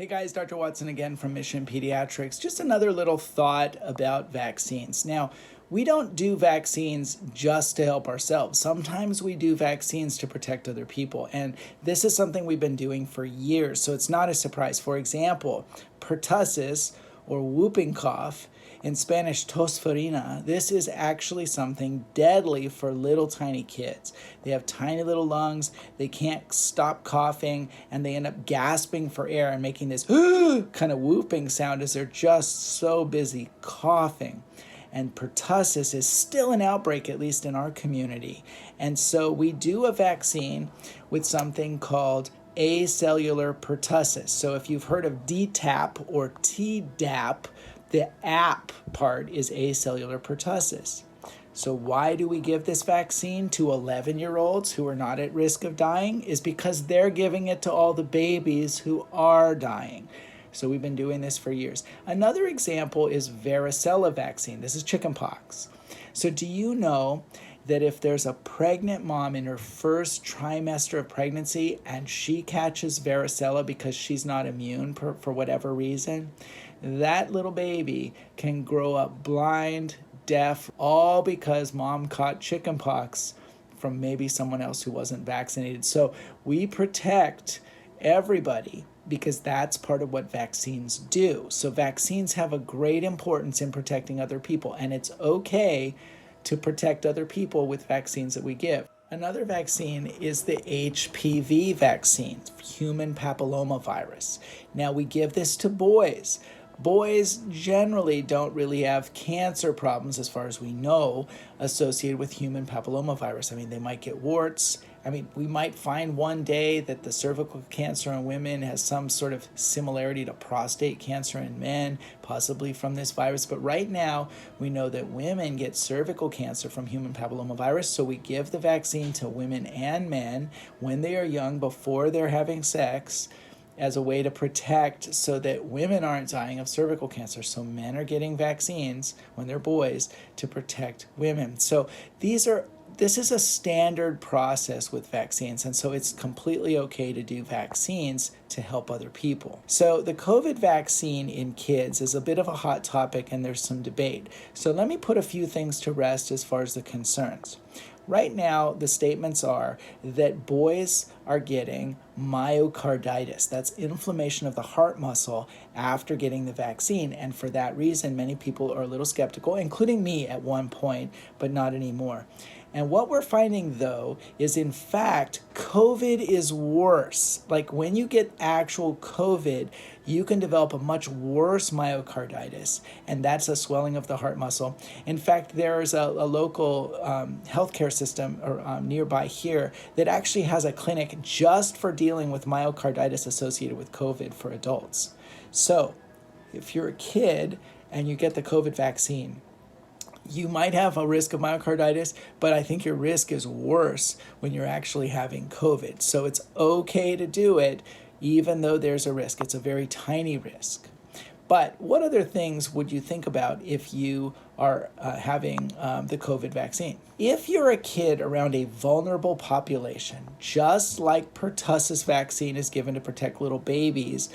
Hey guys, Dr. Watson again from Mission Pediatrics. Just another little thought about vaccines. Now, we don't do vaccines just to help ourselves. Sometimes we do vaccines to protect other people. And this is something we've been doing for years, so it's not a surprise. For example, pertussis, or whooping cough, in Spanish tosferina, this is actually something deadly for little tiny kids. They have tiny little lungs, they can't stop coughing, and they end up gasping for air and making this kind of whooping sound as they're just so busy coughing. And pertussis is still an outbreak, at least in our community. And so we do a vaccine with something called acellular pertussis. So if you've heard of DTaP or Tdap, the app part is acellular pertussis. So why do we give this vaccine to 11-year-olds who are not at risk of dying? Is because they're giving it to all the babies who are dying. So we've been doing this for years. Another example is varicella vaccine. This is chickenpox. So do you know that if there's a pregnant mom in her first trimester of pregnancy and she catches varicella because she's not immune for whatever reason, that little baby can grow up blind, deaf, all because mom caught chickenpox from maybe someone else who wasn't vaccinated. So we protect everybody because that's part of what vaccines do. So vaccines have a great importance in protecting other people, and it's okay to protect other people with vaccines that we give. Another vaccine is the HPV vaccine, human papillomavirus. Now we give this to boys. Boys generally don't really have cancer problems, as far as we know, associated with human papillomavirus. I mean, they might get warts. We might find one day that the cervical cancer in women has some sort of similarity to prostate cancer in men, possibly from this virus. But right now, we know that women get cervical cancer from human papillomavirus. So we give the vaccine to women and men when they are young, before they're having sex, as a way to protect so that women aren't dying of cervical cancer. So men are getting vaccines when they're boys to protect women. So this is a standard process with vaccines, and so it's completely okay to do vaccines to help other people. So the COVID vaccine in kids is a bit of a hot topic, and there's some debate. So let me put a few things to rest as far as the concerns. Right now, the statements are that boys are getting myocarditis. That's inflammation of the heart muscle after getting the vaccine. And for that reason, many people are a little skeptical, including me at one point, but not anymore. And what we're finding, though, is in fact, COVID is worse. Like when you get actual COVID, you can develop a much worse myocarditis, and that's a swelling of the heart muscle. In fact, there's a local healthcare system nearby here that actually has a clinic just for dealing with myocarditis associated with COVID for adults. So if you're a kid and you get the COVID vaccine, you might have a risk of myocarditis, but I think your risk is worse when you're actually having COVID. So it's okay to do it, even though there's a risk. It's a very tiny risk. But what other things would you think about if you are having the COVID vaccine? If you're a kid around a vulnerable population, just like pertussis vaccine is given to protect little babies,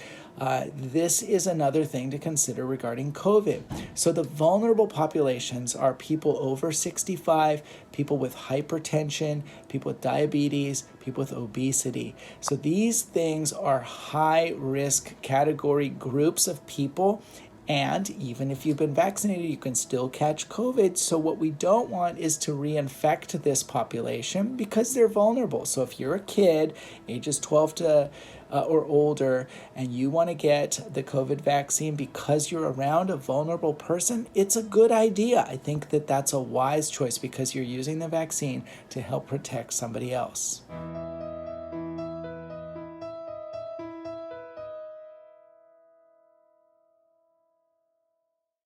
this is another thing to consider regarding COVID. So the vulnerable populations are people over 65, people with hypertension, people with diabetes, people with obesity. So these things are high risk category groups of people. And even if you've been vaccinated, you can still catch COVID. So what we don't want is to reinfect this population because they're vulnerable. So if you're a kid, ages 12 to or older, and you want to get the COVID vaccine because you're around a vulnerable person, it's a good idea. I think that that's a wise choice because you're using the vaccine to help protect somebody else.